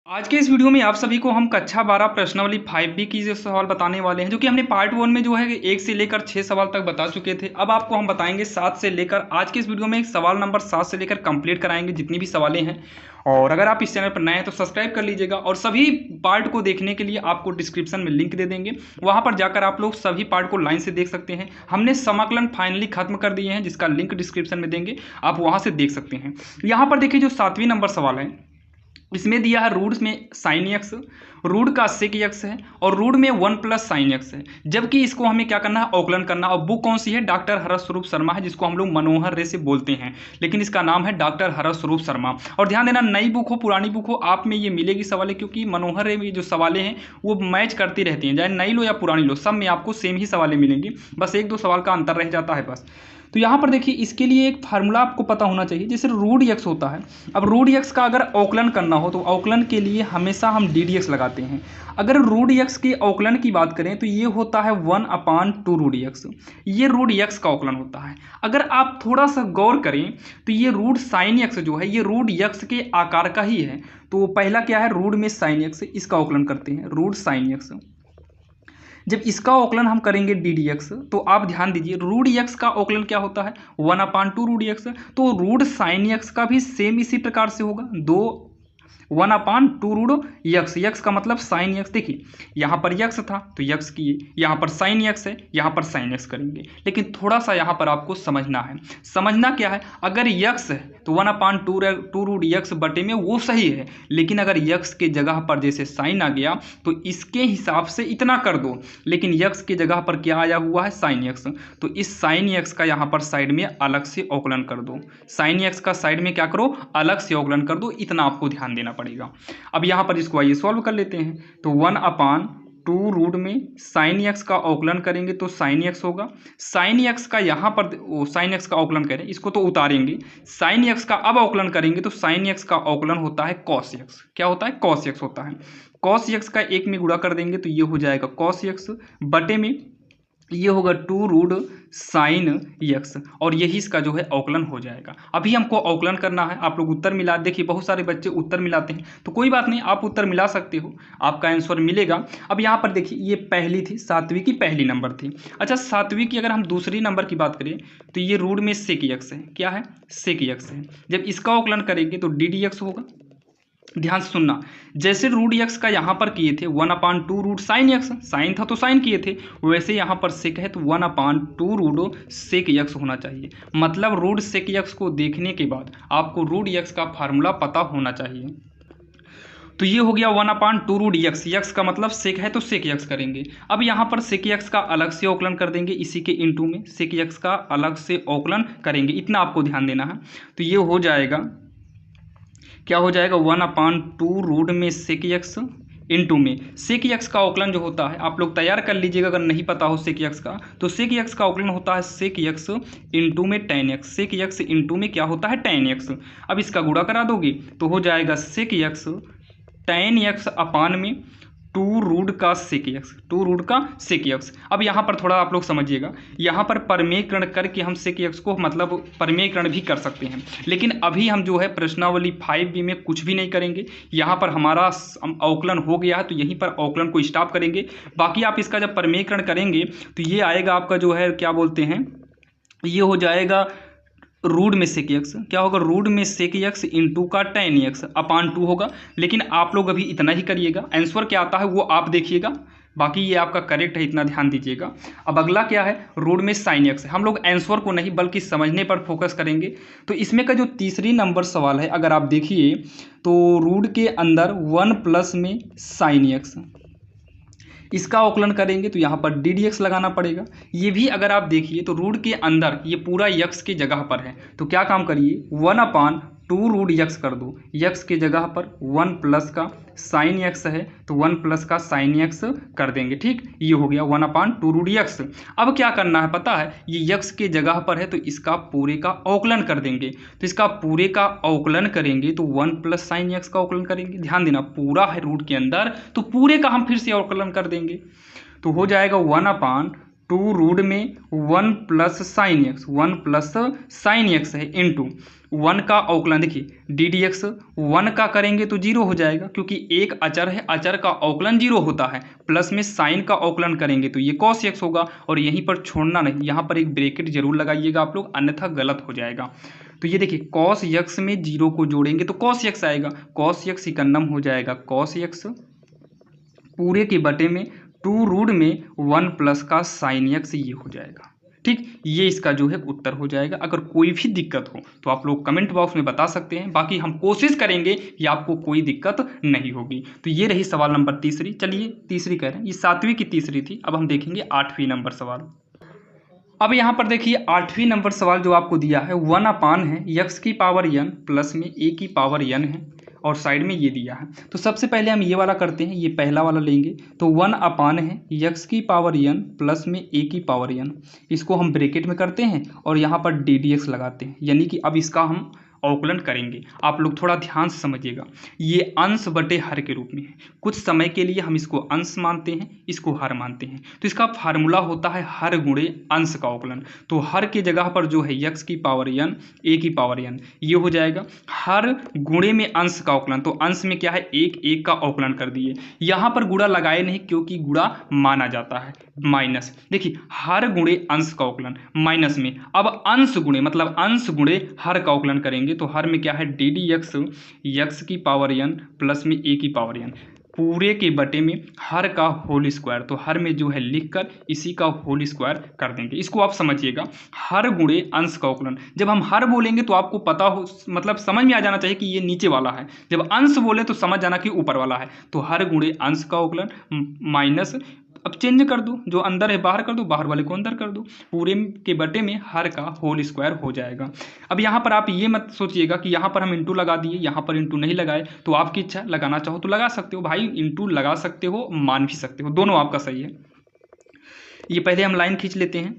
आज के इस वीडियो में आप सभी को हम कक्षा 12 प्रश्नावली 5B की जो सवाल बताने वाले हैं, जो कि हमने पार्ट 1 में जो है 1 से लेकर 6 सवाल तक बता चुके थे। अब आपको हम बताएंगे 7 से लेकर, आज के इस वीडियो में सवाल नंबर 7 से लेकर कंप्लीट कराएंगे जितनी भी सवालें हैं। और अगर आप इस चैनल पर नए हैं तो सब्सक्राइब कर लीजिएगा, और सभी पार्ट को देखने के लिए आपको डिस्क्रिप्शन में लिंक दे देंगे, वहाँ पर जाकर आप लोग सभी पार्ट को लाइन से देख सकते हैं। हमने समाकलन फाइनली खत्म कर दिए हैं, जिसका लिंक डिस्क्रिप्शन में देंगे, आप वहाँ से देख सकते हैं। यहाँ पर देखिए जो 7वीं नंबर सवाल है, इसमें दिया है रूट में साइन एक्स, रूट का सेक एक्स है और रूट में 1 प्लस साइन एक्स है। जबकि इसको हमें क्या करना है, अवकलन करना। और बुक कौन सी है, डॉक्टर हरस स्वरूप शर्मा है, जिसको हम लोग मनोहर रे से बोलते हैं, लेकिन इसका नाम है डॉक्टर हरस स्वरूप शर्मा। और ध्यान देना, नई बुक हो पुरानी बुक हो, आप में ये मिलेगी सवालें, क्योंकि मनोहर रे में जो सवालें हैं वो मैच करती रहती हैं, चाहे नई लो या पुरानी लो, सब में आपको सेम ही सवालें मिलेंगी, बस 1-2 सवाल का अंतर रह जाता है बस। तो यहाँ पर देखिए, इसके लिए एक फार्मूला आपको पता होना चाहिए, जैसे रूट एक्स होता है। अब रूट एक्स का अगर अवकलन करना हो तो अवकलन के लिए हमेशा हम डी डी एक्स लगाते हैं। अगर रूट एक्स के अवकलन की बात करें तो ये होता है 1/2 रूट एक्स, ये रूट एक्स का अवकलन होता है। अगर आप थोड़ा सा गौर करें तो ये रूट साइन एक्स जो है, ये रूट एक्स के आकार का ही है। तो पहला क्या है, रूट में साइन एक्स, इसका अवकलन करते हैं, रूट साइन एक्स। जब इसका अवकलन हम करेंगे डी डी एक्स, तो आप ध्यान दीजिए, रूट एक्स का अवकलन क्या होता है, 1/2 रूट एक्स। तो रूट साइन एक्स का भी सेम इसी प्रकार से होगा, 1/2 रूट यक्स, यक्स का मतलब साइन एक्स। देखिए यहाँ पर यक्स था तो यक्स किए, यहाँ पर साइन एक्स है, यहाँ पर साइन एक्स करेंगे। लेकिन थोड़ा सा यहाँ पर आपको समझना है, समझना क्या है, अगर यक्स है तो 1/2 रूट यक्स बटे में वो सही है, लेकिन अगर यक्स के जगह पर जैसे साइन आ गया तो इसके हिसाब से इतना कर दो, लेकिन यक्स के जगह पर क्या आया हुआ है, साइन एक्स, तो इस साइन एक्स का यहाँ पर साइड में अलग से अवकलन कर दो, साइन एक्स का साइड में क्या करो, अलग से अवकलन कर दो, इतना आपको ध्यान देना पड़ेगा। अब यहाँ पर इसको आइए सॉल्व कर लेते हैं। तो 1/2 रूट में साइन एक्स का अवकलन करेंगे तो साइन एक्स होगा, साइन एक्स का यहाँ पर साइन एक्स का अवकलन करें, इसको तो उतारेंगे, साइन एक्स का अब अवकलन करेंगे तो साइन एक्स का अवकलन होता है कॉस एक्स। क्या होता है, कॉस एक्स होता है। कॉस एक्स का 1 में गुणा कर देंगे तो ये हो जाएगा कॉस एक्स, बटे में ये होगा 2 रूट साइन एक्स, और यही इसका जो है अवकलन हो जाएगा। अभी हमको अवकलन करना है, आप लोग उत्तर मिला, देखिए बहुत सारे बच्चे उत्तर मिलाते हैं, तो कोई बात नहीं, आप उत्तर मिला सकते हो, आपका आंसर मिलेगा। अब यहाँ पर देखिए, ये पहली थी, 7वीं की पहली नंबर थी। अच्छा, 7वीं की अगर हम दूसरी नंबर की बात करें तो ये रूट में सेक एक्स है, क्या है, सेक एक्स है। जब इसका अवकलन करेंगे तो डी डी एक्स होगा। ध्यान से सुनना, जैसे रूट एक्स का यहाँ पर किए थे 1/2 रूट साइन एक्स, साइन था तो साइन किए थे, वैसे यहाँ पर सेक है तो 1/2 रूट सेक एक्स होना चाहिए। मतलब रूट सेक एक्स को देखने के बाद आपको रूट एक्स का फार्मूला पता होना चाहिए। तो ये हो गया 1/2 रूट एक्स, यक्स का मतलब सेक है तो सेक एक्स करेंगे। अब यहाँ पर सेक एक्स का अलग से अवकलन कर देंगे, इसी के इनटू में सेक एक्स का अलग से अवकलन करेंगे, इतना आपको ध्यान देना है। तो ये हो जाएगा, क्या हो जाएगा, 1/2 रूट में सेक एक्स इंटू में सेक एक्स का अवकलन जो होता है, आप लोग तैयार कर लीजिएगा अगर नहीं पता हो सेक एक्स का, तो सेक एक्स का अवकलन होता है सेक एक्स इंटू में tan x, sec x into में क्या होता है, टेन एक्स। अब इसका गुणा करा दोगे तो हो जाएगा सेक एक्स टेन एक्स अपान में 2 रूट का सेक एक्स, 2 रूट का सेक एक्स। अब यहाँ पर थोड़ा आप लोग समझिएगा, यहाँ पर परमेयकरण करके हम सेक एक्स को मतलब परमेयकरण भी कर सकते हैं, लेकिन अभी हम जो है प्रश्नावली 5B में कुछ भी नहीं करेंगे। यहाँ पर हमारा अवकलन हो गया है तो यहीं पर अवकलन को स्टॉप करेंगे। बाकी आप इसका जब परमेयकरण करेंगे तो ये आएगा आपका जो है, क्या बोलते हैं, ये हो जाएगा रूट में सेक एक्स, क्या होगा, रूट में सेक एक्स इंटू का टेन एक्स अपान 2 होगा। लेकिन आप लोग अभी इतना ही करिएगा, आंसर क्या आता है वो आप देखिएगा, बाकी ये आपका करेक्ट है, इतना ध्यान दीजिएगा। अब अगला क्या है, रूट में साइन एक्स। हम लोग आंसर को नहीं बल्कि समझने पर फोकस करेंगे। तो इसमें का जो तीसरी नंबर सवाल है, अगर आप देखिए तो रूट के अंदर 1 प्लस में साइन एक्स, इसका अवकलन करेंगे तो यहाँ पर डी डी एक्स लगाना पड़ेगा। ये भी अगर आप देखिए तो रूट के अंदर ये पूरा यक्स की जगह पर है, तो क्या काम करिए, 1/2 रूट यक्स कर दो, यक्स की जगह पर 1 प्लस का साइन एक्स है तो 1 प्लस का साइन एक्स कर देंगे। ठीक, ये हो गया 1/2 रूट यक्स। अब क्या करना है पता है, ये यक्स के जगह पर है तो इसका पूरे का अवकलन कर देंगे। तो इसका पूरे का अवकलन करेंगे तो 1 प्लस साइन एक्स का अवकलन करेंगे। ध्यान देना, पूरा है रूट के अंदर तो पूरे का हम फिर से अवकलन कर देंगे, तो हो जाएगा 1/2 टू रूट में 1 plus sine x, 1 plus sine x है इंटू 1 का अवकलन। देखिए डी डी एक्स 1 का करेंगे तो 0 हो जाएगा क्योंकि एक अचर है, अचर का अवकलन 0 होता है। प्लस में साइन का अवकलन करेंगे तो ये कॉस एक्स होगा। और यहीं पर छोड़ना नहीं, यहाँ पर एक ब्रैकेट जरूर लगाइएगा आप लोग, अन्यथा गलत हो जाएगा। तो ये देखिए कॉस एक्स में 0 को जोड़ेंगे तो कॉस एक्स आएगा, कॉस एक्स इकन्नम हो जाएगा कॉस एक्स पूरे के बटे में टू रूट में 1 प्लस का साइन एक्स, ये हो जाएगा। ठीक, ये इसका जो है उत्तर हो जाएगा। अगर कोई भी दिक्कत हो तो आप लोग कमेंट बॉक्स में बता सकते हैं, बाकी हम कोशिश करेंगे कि आपको कोई दिक्कत नहीं होगी। तो ये रही सवाल नंबर तीसरी। चलिए तीसरी कह रहे हैं, ये 7वीं की तीसरी थी। अब हम देखेंगे 8वीं नंबर सवाल। अब यहाँ पर देखिए 8वीं नंबर सवाल जो आपको दिया है 1 अपान है x की पावर n प्लस में a की पावर n है और साइड में ये दिया है। तो सबसे पहले हम ये वाला करते हैं, ये पहला वाला लेंगे। तो 1 अपान है x की पावर n प्लस में a की पावर n, इसको हम ब्रैकेट में करते हैं और यहाँ पर डी डी एक्स लगाते हैं, यानी कि अब इसका हम अवकलन करेंगे। आप लोग थोड़ा ध्यान से समझिएगा, ये अंश बटे हर के रूप में है। कुछ समय के लिए हम इसको अंश मानते हैं, इसको हर मानते हैं। तो इसका फार्मूला होता है हर गुणे अंश का अवकलन। तो हर की जगह पर जो है x की पावर n a की पावर n, ये हो जाएगा हर गुणे में अंश का अवकलन। तो अंश में क्या है, एक एक का अवकलन कर दिए। यहाँ पर गुणा लगाए नहीं क्योंकि गुणा माना जाता है। माइनस, देखिए हर गुणे अंश का अवकलन माइनस में, अब अंश गुणे मतलब अंश गुणे हर का अवकलन करेंगे। तो हर में क्या है डी डी एक्स एक्स की पावर n प्लस में a की पावर n पूरे के बटे में हर का होल स्क्वायर। तो हर में जो है लिखकर इसी का होल स्क्वायर कर देंगे। इसको आप समझिएगा, हर गुणे अंश का अवकलन। जब हम हर बोलेंगे तो आपको पता हो, मतलब समझ में आ जाना चाहिए कि ये नीचे वाला है। जब अंश बोले तो समझ जाना कि ऊपर वाला है। तो हर गुणे अंश का अवकलन माइनस, अब चेंज कर दो, जो अंदर है बाहर कर दो, बाहर वाले को अंदर कर दो, पूरे के बटे में हर का होल स्क्वायर हो जाएगा। अब यहाँ पर आप ये मत सोचिएगा कि यहाँ पर हम इंटू लगा दिए, यहाँ पर इंटू नहीं लगाए। तो आपकी इच्छा, लगाना चाहो तो लगा सकते हो भाई, इंटू लगा सकते हो, मान भी सकते हो, दोनों आपका सही है। ये पहले हम लाइन खींच लेते हैं,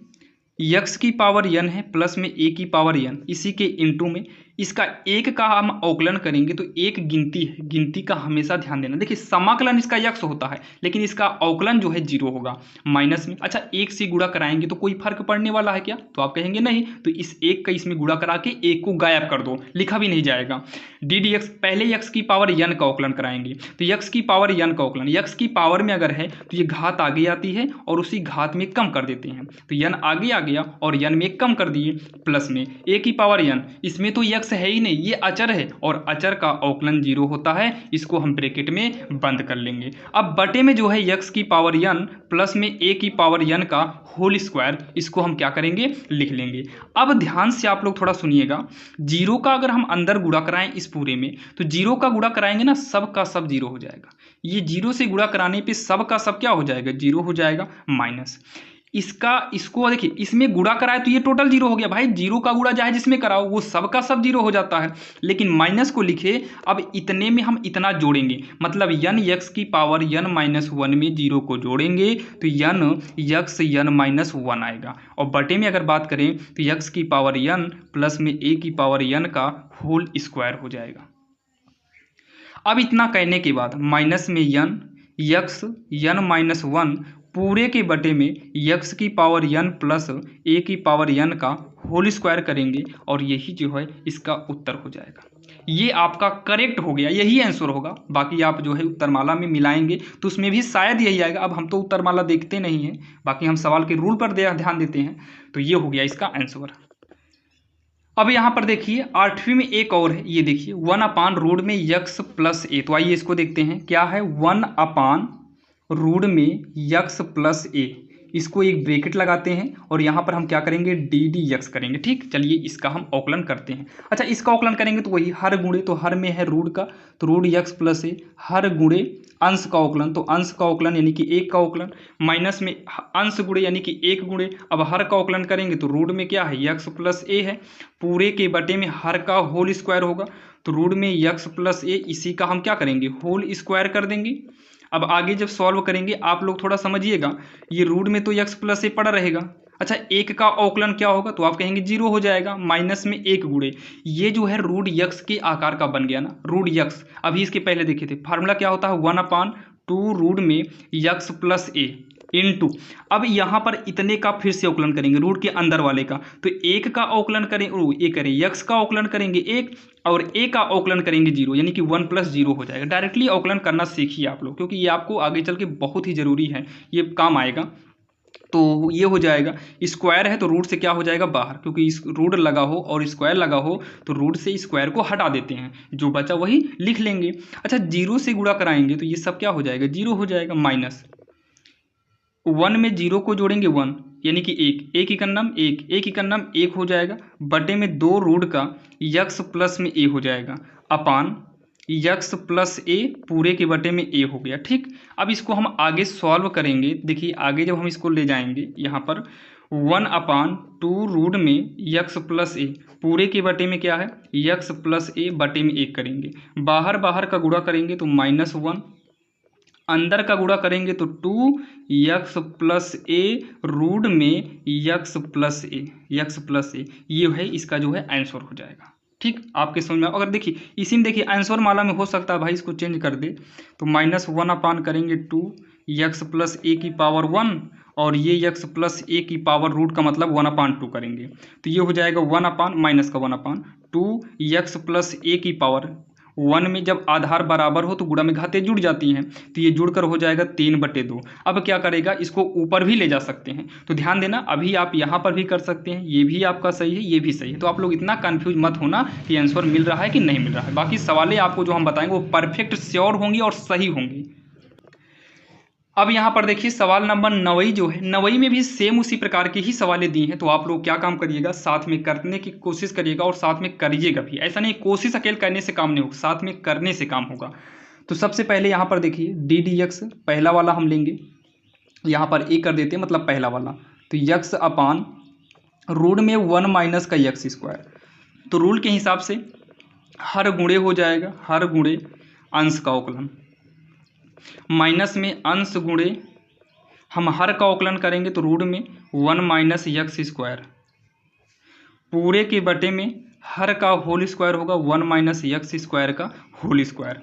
x की पावर n है प्लस में a की पावर n, इसी के इंटू में इसका एक का हम अवकलन करेंगे। तो एक गिनती है, गिनती का हमेशा ध्यान देना। देखिए समाकलन इसका x होता है लेकिन इसका अवकलन जो है 0 होगा माइनस में। अच्छा, एक से गुणा कराएंगे तो कोई फर्क पड़ने वाला है क्या, तो आप कहेंगे नहीं। तो इस एक का इसमें गुणा करा के एक को गायब कर दो, लिखा भी नहीं जाएगा। डी डी एक्स, पहले x की पावर n का अवकलन कराएंगे। तो x की पावर n का अवकलन, x की पावर में अगर है तो ये घात आगे आती है और उसी घात में कम कर देते हैं। तो n आगे आ गया और n में कम कर दिए, प्लस में a की पावर n, इसमें तो x है ही नहीं, ये अचर है और अचर का अवकलन 0 होता है। इसको हम ब्रैकेट में बंद कर लेंगे। अब बटे में जो है x की पावर n प्लस में a की पावर n का होल स्क्वायर, इसको हम क्या करेंगे, लिख लेंगे। अब ध्यान से आप लोग थोड़ा सुनिएगा, 0 का अगर हम अंदर गुणा कराएं इस पूरे में, तो 0 का गुणा कराएंगे ना, सब का सब 0 हो जाएगा। ये 0 से गुणा कराने पे सब का सब क्या हो जाएगा, 0 हो जाएगा माइनस इसका। इसको देखिए, इसमें गुणा कराए तो ये टोटल 0 हो गया भाई। 0 का गुणा चाहे जिसमें कराओ वो सब का सब 0 हो जाता है। लेकिन माइनस को लिखे, अब इतने में हम इतना जोड़ेंगे, मतलब n x की पावर n माइनस 1 में 0 को जोड़ेंगे तो n x n माइनस 1 आएगा। और बटे में अगर बात करें तो x की पावर n प्लस में a की पावर n का होल स्क्वायर हो जाएगा। अब इतना कहने के बाद माइनस में n x n माइनस 1 पूरे के बटे में x की पावर n प्लस a की पावर n का होल स्क्वायर करेंगे और यही जो है इसका उत्तर हो जाएगा। ये आपका करेक्ट हो गया, यही आंसर होगा। बाकी आप जो है उत्तरमाला में मिलाएंगे तो उसमें भी शायद यही आएगा। अब हम तो उत्तरमाला देखते नहीं हैं, बाकी हम सवाल के रूल पर ध्यान देते हैं। तो ये हो गया इसका आंसर। अब यहाँ पर देखिए 8वीं में एक और है, ये देखिए 1 अपान रूट में x प्लस a। तो आइए इसको देखते हैं, क्या है 1 अपान रूट में x प्लस a, इसको एक ब्रैकेट लगाते हैं और यहाँ पर हम क्या करेंगे, डी डी एक्स करेंगे। ठीक, चलिए इसका हम अवकलन करते हैं। अच्छा, इसका अवकलन करेंगे तो वही हर गुणे, तो हर में है रूट का, तो रूट x प्लस a, हर गुणे अंश का अवकलन, तो अंश का अवकलन यानी कि एक का अवकलन, माइनस में अंश गुणे यानी कि एक गुणे। अब हर का अवकलन करेंगे तो रूट में क्या है x प्लस a है, पूरे के बटे में हर का होल स्क्वायर होगा। तो रूट में x प्लस a, इसी का हम क्या करेंगे, होल स्क्वायर कर देंगे। अब आगे जब सॉल्व करेंगे आप लोग थोड़ा समझिएगा, ये रूट में तो x प्लस a पड़ा रहेगा। अच्छा, एक का अवकलन क्या होगा, तो आप कहेंगे 0 हो जाएगा, माइनस में एक गुणे, ये जो है रूट x के आकार का बन गया ना, रूट x। अभी इसके पहले देखे थे फार्मूला क्या होता है, 1 अपान 2 रूट में x प्लस a, इनटू, अब यहाँ पर इतने का फिर से अवकलन करेंगे रूट के अंदर वाले का, तो एक का अवकलन करें ये करें यक्स का अवकलन करेंगे एक और ए का अवकलन करेंगे 0, यानी कि 1 + 0 हो जाएगा। डायरेक्टली अवकलन करना सीखिए आप लोग, क्योंकि ये आपको आगे चल के बहुत ही जरूरी है, ये काम आएगा। तो ये हो जाएगा, स्क्वायर है तो रूट से क्या हो जाएगा बाहर, क्योंकि इस रूट लगा हो और स्क्वायर लगा हो तो रूट से स्क्वायर को हटा देते हैं, जो बचा वही लिख लेंगे। अच्छा 0 से गुणा कराएंगे तो ये सब क्या हो जाएगा 0 हो जाएगा, माइनस 1 में 0 को जोड़ेंगे 1 यानी कि एक ही कन्नम एक ही कन्नम 1 हो जाएगा, बटे में 2 रूट का यक्स प्लस में ए हो जाएगा अपान यक्स प्लस ए पूरे के बटे में ए हो गया। ठीक, अब इसको हम आगे सॉल्व करेंगे। देखिए आगे जब हम इसको ले जाएंगे यहाँ पर 1/2 रूट में यक्स प्लस ए पूरे के बटे में क्या है यक्स प्लस ए बटे में 1 करेंगे, बाहर बाहर का गुणा करेंगे तो -1, अंदर का गुणा करेंगे तो 2 यक्स प्लस ए रूट में यक्स प्लस ए ये है इसका जो है आंसर हो जाएगा। ठीक, आपके समझ में। अगर देखिए इसी में देखिए आंसर माला में हो सकता है भाई इसको चेंज कर दे, तो -1 अपान करेंगे 2 यक्स प्लस ए की पावर 1 और ये यक्स प्लस ए की पावर रूट का मतलब 1/2 करेंगे, तो ये हो जाएगा 1 अपान माइनस का 1/2 यक्स प्लस ए की पावर 1 में जब आधार बराबर हो तो गुणा में घातें जुड़ जाती हैं, तो ये जुड़कर हो जाएगा 3/2। अब क्या करेगा इसको ऊपर भी ले जा सकते हैं, तो ध्यान देना अभी आप यहाँ पर भी कर सकते हैं, ये भी आपका सही है ये भी सही है, तो आप लोग इतना कंफ्यूज मत होना कि आंसर मिल रहा है कि नहीं मिल रहा है। बाकी सवालें आपको जो हम बताएंगे वो परफेक्ट श्योर होंगी और सही होंगी। अब यहाँ पर देखिए सवाल नंबर 9 जो है, 9 में भी सेम उसी प्रकार की ही सवालें दी हैं, तो आप लोग क्या काम करिएगा साथ में करने की कोशिश करिएगा और साथ में करिएगा भी। ऐसा नहीं कोशिश अकेले करने से काम नहीं होगा, साथ में करने से काम होगा। तो सबसे पहले यहाँ पर देखिए डी डी एक्स पहला वाला हम लेंगे, यहाँ पर ए कर देते हैं मतलब पहला वाला, तो यक्स अपान रूट में 1 माइनस का यक्स स्क्वायर, तो रूल के हिसाब से हर गुणे हो जाएगा, हर गुणे अंश का अवकलन, माइनस में अंश गुणे हम हर का अवकलन करेंगे तो रूट में 1 माइनस यक्स स्क्वायर, पूरे के बटे में हर का होल स्क्वायर होगा 1 माइनस यक्स स्क्वायर का होल स्क्वायर,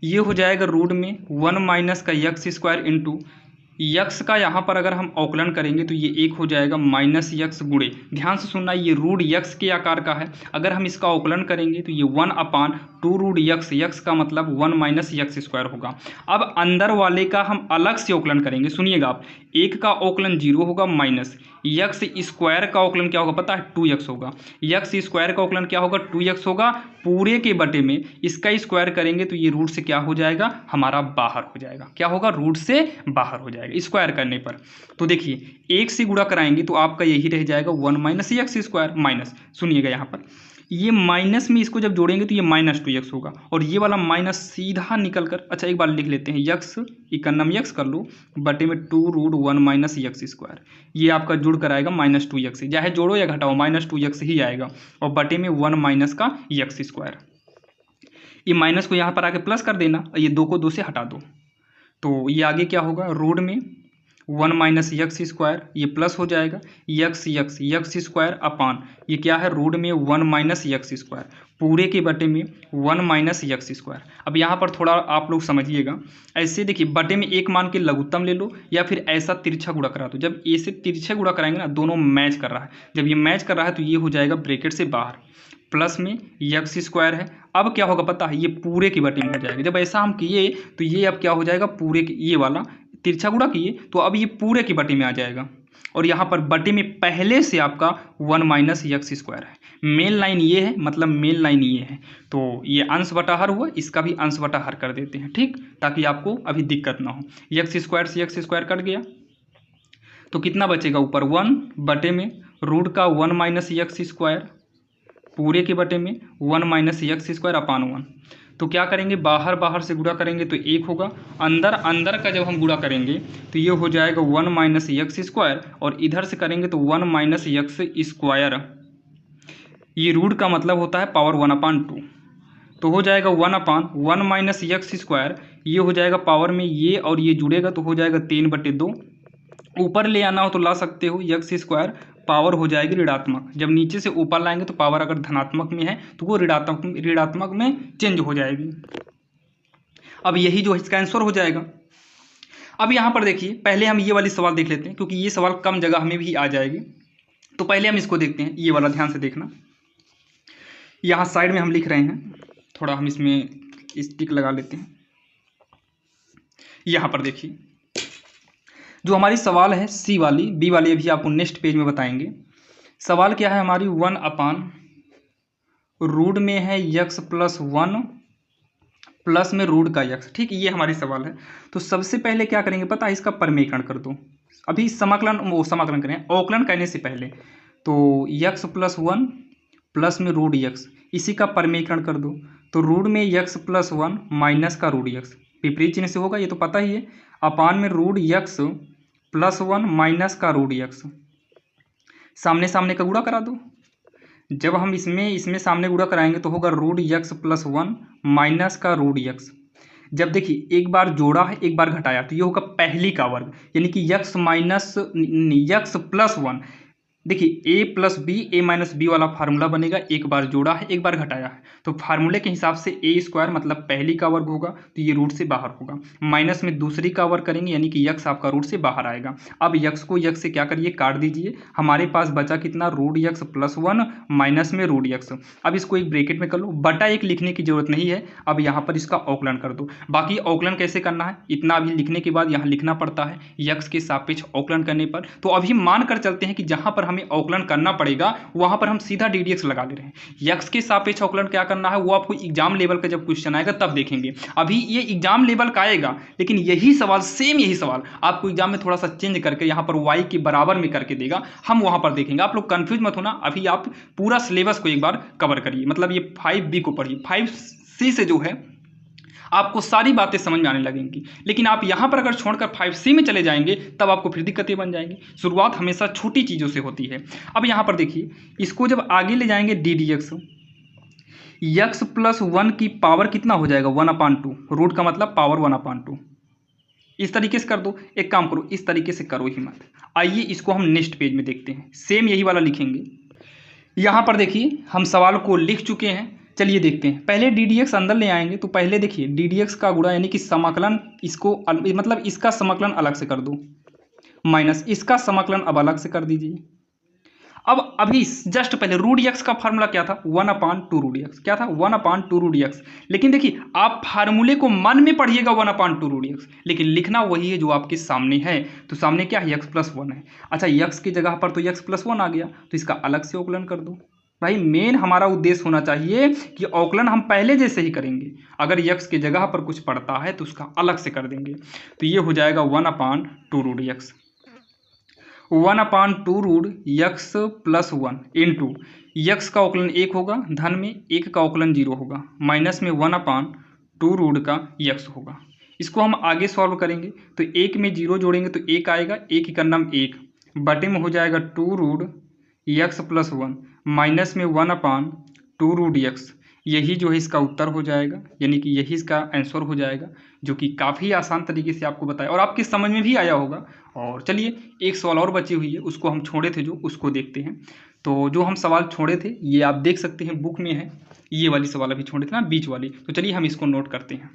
ये हो जाएगा रूट में 1 माइनस का यक्स स्क्वायर इंटू यक्स का यहाँ पर अगर हम अवकलन करेंगे तो ये 1 हो जाएगा माइनस यक्स गुणे, ध्यान से सुनना ये रूट यक्स के आकार का है, अगर हम इसका अवकलन करेंगे तो ये 1/2 रूट यक्स, यक्स का मतलब 1 माइनस यक्स स्क्वायर होगा। अब अंदर वाले का हम अलग से अवकलन करेंगे, सुनिएगा आप, 1 का अवकलन 0 होगा माइनस यक्स स्क्वायर का अवकलन क्या होगा पता है 2x होगा, यक्स स्क्वायर का अवकलन क्या होगा 2x होगा, पूरे के बटे में इसका स्क्वायर करेंगे तो ये रूट से क्या हो जाएगा हमारा बाहर हो जाएगा, क्या होगा रूट से बाहर हो जाएगा स्क्वायर करने पर। तो देखिए 1 से गुणा कराएंगे तो आपका यही रह जाएगा 1 माइनस यक्स स्क्वायर, माइनस सुनिएगा यहाँ पर ये माइनस में इसको जब जोड़ेंगे तो ये -2x होगा और ये वाला माइनस सीधा निकल कर, अच्छा एक बार लिख लेते हैं यक्स इकन्नम यक्स कर लो बटे में 2 रूट 1 माइनस यक्स स्क्वायर, ये आपका जुड़ कर आएगा -2x, चाहे जोड़ो या घटाओ -2x ही आएगा और बटे में 1 माइनस का यक्स स्क्वायर, ये माइनस को यहाँ पर आके प्लस कर देना, ये 2 को 2 से हटा दो, तो ये आगे क्या होगा रूट में 1 माइनस यक्स स्क्वायर, ये प्लस हो जाएगा यक्स स्क्वायर अपान ये क्या है रूट में 1 माइनस यक्स स्क्वायर, पूरे के बटे में 1 माइनस यक्स स्क्वायर। अब यहाँ पर थोड़ा आप लोग समझिएगा, ऐसे देखिए बटे में 1 मान के लघुत्तम ले लो या फिर ऐसा तिरछा गुणा करा दो, जब ए से तिरछा गुणा कराएंगे ना दोनों मैच कर रहा है, जब ये मैच कर रहा है तो ये हो जाएगा ब्रैकेट से बाहर, प्लस में यक्स स्क्वायर है, अब क्या होगा पता है ये पूरे के बटे में हो जाएगा, जब ऐसा हम किए तो ये अब क्या हो जाएगा पूरे के, ये वाला तिरछा गुणा किए तो अब ये पूरे के बटे में आ जाएगा और यहाँ पर बटे में पहले से आपका 1 माइनस यक्स स्क्वायर है, मेन लाइन ये है मतलब मेन लाइन ये है, तो ये अंश बटा हर हुआ, इसका भी अंश बटा हर कर देते हैं, ठीक, ताकि आपको अभी दिक्कत ना हो। यक्स स्क्वायर से यक्स स्क्वायर कट गया तो कितना बचेगा ऊपर 1 बटे में रूट का 1 माइनस यक्स स्क्वायर, पूरे के बटे में 1 माइनस यक्स स्क्वायर अपान 1, तो क्या करेंगे बाहर बाहर से गुणा करेंगे तो 1 होगा, अंदर अंदर का जब हम गुणा करेंगे तो ये हो जाएगा 1 माइनस यक्स स्क्वायर और इधर से करेंगे तो 1 माइनस यक्स स्क्वायर, ये रूट का मतलब होता है पावर 1/2, तो हो जाएगा 1/1 माइनस यक्स स्क्वायर, ये हो जाएगा पावर में ये और ये जुड़ेगा तो हो जाएगा 3/2, ऊपर ले आना हो तो ला सकते हो यक्स स्क्वायर, पावर हो जाएगी ऋणात्मक, जब नीचे से ऊपर लाएंगे तो पावर अगर धनात्मक में है तो वो ऋणात्मक में चेंज हो जाएगी। अब यही जो इसका आंसर हो जाएगा। अब यहाँ पर देखिए, पहले हम ये वाली सवाल देख लेते हैं क्योंकि ये सवाल कम जगह हमें भी आ जाएगी। तो पहले हम इसको देखते हैं, ये वाला ध्यान से देखना। यहाँ साइड में हम लिख रहे हैं, थोड़ा हम इसमें स्टिक लगा लेते हैं। यहाँ पर देखिए जो हमारी सवाल है सी वाली, बी वाली अभी आपको नेक्स्ट पेज में बताएंगे। सवाल क्या है हमारी, 1/रूट में है x + 1 प्लस में रूट का x। ठीक, ये हमारी सवाल है। तो सबसे पहले क्या करेंगे पता है, इसका परमीकरण कर दो। अभी समाकलन करें, अवकलन करने से पहले तो x + 1 प्लस में रूट x, इसी का परमीकरण कर दो। तो रूट में x + 1 माइनस का रूट x, विपरीत चिन्ह से होगा, ये तो पता ही है। अपान में रूट x + 1 माइनस का रूट x, सामने सामने का गुणा करा दो। जब हम इसमें सामने गुणा कराएंगे तो होगा रूट x + 1 माइनस का रूट x। जब देखिए एक बार जोड़ा है एक बार घटाया तो ये होगा पहली का वर्ग, यानी कि x + 1। देखिए a + b a - b वाला फार्मूला बनेगा, एक बार जोड़ा है एक बार घटाया है, तो फार्मूले के हिसाब से a² मतलब पहली का वर्ग होगा, तो ये रूट से बाहर होगा। माइनस में दूसरी का वर्ग करेंगे, यानी कि x आपका रूट से बाहर आएगा। अब x को x से क्या करिए, काट दीजिए। हमारे पास बचा कितना, रूट x + 1 माइनस में रूट x। अब इसको एक ब्रैकेट में कर लो, बटा एक लिखने की जरूरत नहीं है। अब यहाँ पर इसका अवकलन कर दो। बाकी अवकलन कैसे करना है, इतना अभी लिखने के बाद यहाँ लिखना पड़ता है x के सापेक्ष अवकलन करने पर। तो अभी मान कर चलते हैं कि जहाँ पर हमें अवकलन करना पड़ेगा वहां पर हम सीधा ddx लगा ले रहे हैं। x के सापेक्ष अवकलन क्या करना है वो आपको एग्जाम लेवल का जब क्वेश्चन आएगा तब देखेंगे। अभी ये एग्जाम लेवल का आएगा, लेकिन यही सवाल सेम यही सवाल आपको एग्जाम में थोड़ा सा चेंज करके यहाँ पर y के बराबर में करके देगा, हम वहां पर देखेंगे। आप लोग कंफ्यूज मत होना, अभी आप पूरा सिलेबस को एक बार कवर करिए। मतलब ये 5b को पढ़िए, 5c से जो है आपको सारी बातें समझ में आने लगेंगी। लेकिन आप यहाँ पर अगर छोड़कर 5c में चले जाएंगे तब आपको फिर दिक्कतें बन जाएंगी। शुरुआत हमेशा छोटी चीज़ों से होती है। अब यहाँ पर देखिए, इसको जब आगे ले जाएंगे ddx, x + 1 की पावर कितना हो जाएगा, 1/2। रूट का मतलब पावर 1/2। इस तरीके से कर दो। एक काम करो, इस तरीके से करो ही मत। आइए इसको हम नेक्स्ट पेज में देखते हैं, सेम यही वाला लिखेंगे। यहाँ पर देखिए हम सवाल को लिख चुके हैं, चलिए देखते हैं। पहले ddx अंदर ले आएंगे तो पहले देखिए ddx का गुणा यानी कि समाकलन, इसको मतलब इसका समाकलन अलग से कर दो, माइनस इसका समाकलन अब अलग से कर दीजिए। अब अभी जस्ट पहले रूट x का फार्मूला क्या था, 1/2 रूट x। क्या था, 1/2 रूट x। लेकिन देखिए आप फार्मूले को मन में पढ़िएगा 1/2 रूट x, लेकिन लिखना वही है जो आपके सामने है। तो सामने क्या है, x + 1 है। अच्छा, x की जगह पर तो x + 1 आ गया, तो इसका अलग से अवकलन कर दो। भाई मेन हमारा उद्देश्य होना चाहिए कि अवकलन हम पहले जैसे ही करेंगे। अगर x की जगह पर कुछ पड़ता है तो उसका अलग से कर देंगे। तो ये हो जाएगा 1/2 root x, 1/2 root x + 1 into x का अवकलन 1 होगा, धन में 1 का अवकलन 0 होगा, माइनस में 1/2 रूट का x होगा। इसको हम आगे सॉल्व करेंगे तो 1 में 0 जोड़ेंगे तो 1 आएगा, 1 का नाम 1, बटे में हो जाएगा 2 रूट x + 1 माइनस में 1/2 रूट x। यही जो है इसका उत्तर हो जाएगा, यानी कि यही इसका आंसर हो जाएगा, जो कि काफ़ी आसान तरीके से आपको बताया और आपके समझ में भी आया होगा। और चलिए एक सवाल और बची हुई है, उसको हम छोड़े थे जो, उसको देखते हैं। तो जो हम सवाल छोड़े थे ये आप देख सकते हैं बुक में है, ये वाली सवाल अभी छोड़े थे ना, बीच वाली। तो चलिए हम इसको नोट करते हैं।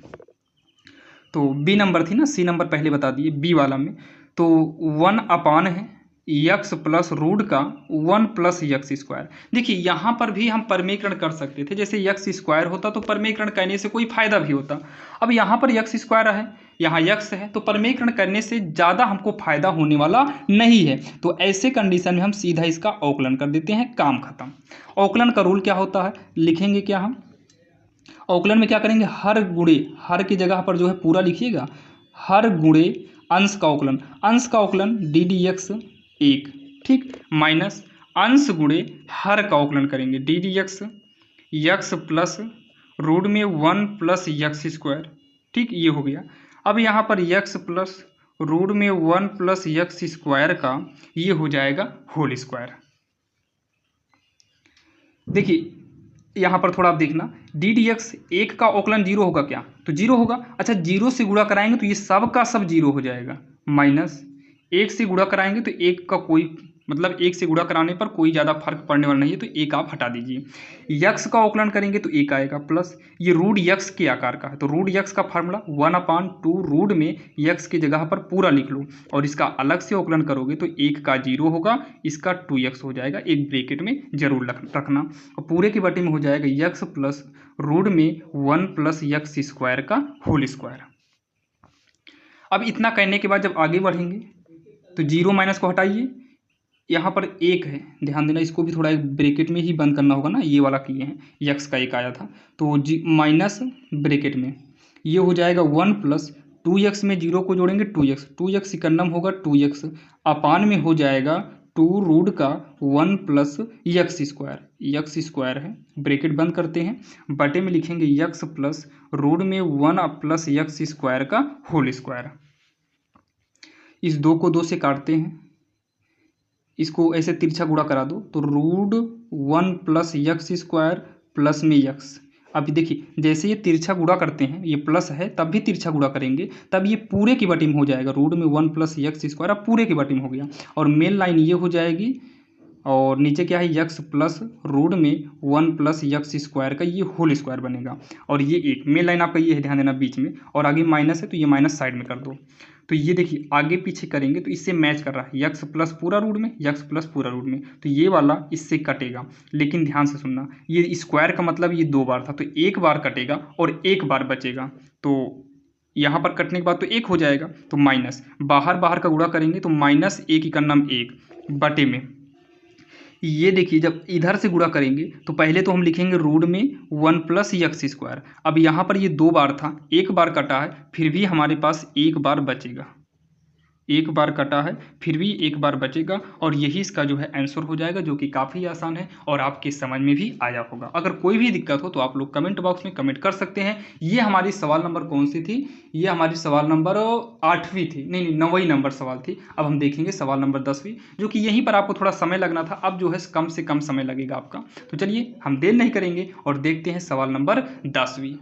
तो बी नंबर थी ना, सी नंबर पहले बता दिए। बी वाला में तो 1 है x + रूट का 1 + x²। देखिए यहाँ पर भी हम परमीकरण कर सकते थे, जैसे x² होता तो परमीकरण करने से कोई फायदा भी होता। अब यहाँ पर x² है, यहाँ x है, तो परमीकरण करने से ज़्यादा हमको फायदा होने वाला नहीं है। तो ऐसे कंडीशन में हम सीधा इसका अवकलन कर देते हैं, काम खत्म। अवकलन का रूल क्या होता है, लिखेंगे क्या हम अवकलन में क्या करेंगे, हर गुणे, हर की जगह पर जो है पूरा लिखिएगा, हर गुणे अंश का अवकलन, अंश का अवकलन ddx 1, ठीक, माइनस अंश गुणे हर का अवकलन करेंगे ddx x + रूट में 1 + x², ठीक, ये हो गया। अब यहाँ पर x + रूट में 1 + x² का ये हो जाएगा होल स्क्वायर। देखिए यहाँ पर थोड़ा आप देखना, ddx 1 का अवकलन 0 होगा क्या, तो 0 होगा। अच्छा 0 से गुणा कराएंगे तो ये सब का सब 0 हो जाएगा, माइनस 1 से गुणा कराएंगे तो 1 का कोई मतलब 1 से गुणा कराने पर कोई ज़्यादा फर्क पड़ने वाला नहीं है, तो 1 आप हटा दीजिए। यक्स का अवकलन करेंगे तो 1 आएगा प्लस ये रूट यक्स के आकार का है, तो रूट यक्स का फार्मूला 1/2 रूट में यक्स की जगह पर पूरा लिख लो और इसका अलग से अवकलन करोगे तो 1 का 0 होगा, इसका 2x हो जाएगा, एक ब्रैकेट में जरूर रखना और पूरे के बटे में हो जाएगा यक्स प्लस रूट में 1 प्लस यक्स स्क्वायर का होल स्क्वायर। अब इतना करने के बाद जब आगे बढ़ेंगे तो 0 माइनस को हटाइए, यहाँ पर 1 है, ध्यान देना इसको भी थोड़ा एक ब्रैकेट में ही बंद करना होगा ना, ये वाला किए हैं, यक्स का 1 आया था तो माइनस ब्रैकेट में ये हो जाएगा 1 प्लस 2x में 0 को जोड़ेंगे 2x इकन्नम होगा 2x अपान में हो जाएगा 2 रूट का 1 प्लस यक्स स्क्वायर है, ब्रैकेट बंद करते हैं, बटे में लिखेंगे यक्स प्लस रूट में 1 प्लस यक्स स्क्वायर का होल स्क्वायर। इस 2 को 2 से काटते हैं, इसको ऐसे तिरछा गुणा करा दो तो root 1 plus x square plus में यक्स। अब देखिए जैसे ये तिरछा गुणा करते हैं, ये प्लस है तब भी तिरछा गुणा करेंगे तब ये पूरे की बटी में हो जाएगा, रूट में 1 प्लस यक्स स्क्वायर अब पूरे की बटी में हो गया और मेन लाइन ये हो जाएगी और नीचे क्या है यक्स प्लस रूट में 1 प्लस यक्स स्क्वायर का ये होल स्क्वायर बनेगा और ये एक मेन लाइन आपका ये है, ध्यान देना बीच में, और आगे माइनस है तो ये माइनस साइड में कर दो। तो ये देखिए आगे पीछे करेंगे तो इससे मैच कर रहा है, यक्स प्लस पूरा रूट में यक्स प्लस पूरा रूट में, तो ये वाला इससे कटेगा। लेकिन ध्यान से सुनना, ये स्क्वायर का मतलब ये 2 बार था तो 1 बार कटेगा और 1 बार बचेगा, तो यहाँ पर कटने के बाद तो 1 हो जाएगा, तो माइनस बाहर का गुणा करेंगे तो माइनस 1 इकन्नम 1 बटे में ये देखिए जब इधर से गुणा करेंगे तो पहले तो हम लिखेंगे रूट में 1 प्लस यक्स स्क्वायर। अब यहाँ पर ये 2 बार था, 1 बार कटा है, फिर भी हमारे पास 1 बार बचेगा, 1 बार कटा है फिर भी 1 बार बचेगा और यही इसका जो है आंसर हो जाएगा, जो कि काफ़ी आसान है और आपके समझ में भी आया होगा। अगर कोई भी दिक्कत हो तो आप लोग कमेंट बॉक्स में कमेंट कर सकते हैं। ये हमारी सवाल नंबर कौन सी थी, ये हमारी सवाल नंबर 8वीं थी, नहीं 9वीं नंबर सवाल थी। अब हम देखेंगे सवाल नंबर 10वीं, जो कि यहीं पर आपको थोड़ा समय लगना था, अब जो है कम से कम समय लगेगा आपका। तो चलिए हम देर नहीं करेंगे और देखते हैं सवाल नंबर 10वीं।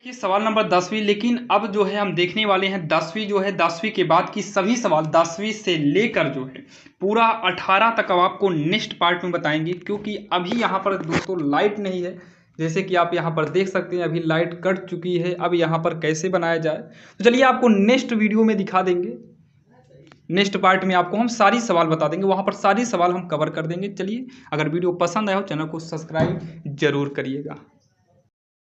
ये सवाल नंबर 10वीं, लेकिन अब जो है हम देखने वाले हैं 10वीं जो है 10वीं के बाद की सभी सवाल 10वीं से लेकर जो है पूरा 18 तक अब आपको नेक्स्ट पार्ट में बताएंगे, क्योंकि अभी यहाँ पर दोस्तों लाइट नहीं है, जैसे कि आप यहाँ पर देख सकते हैं अभी लाइट कट चुकी है। अब यहाँ पर कैसे बनाया जाए तो चलिए आपको नेक्स्ट वीडियो में दिखा देंगे, नेक्स्ट पार्ट में आपको हम सारी सवाल बता देंगे, वहाँ पर सारी सवाल हम कवर कर देंगे। चलिए अगर वीडियो पसंद आया हो चैनल को सब्सक्राइब जरूर करिएगा।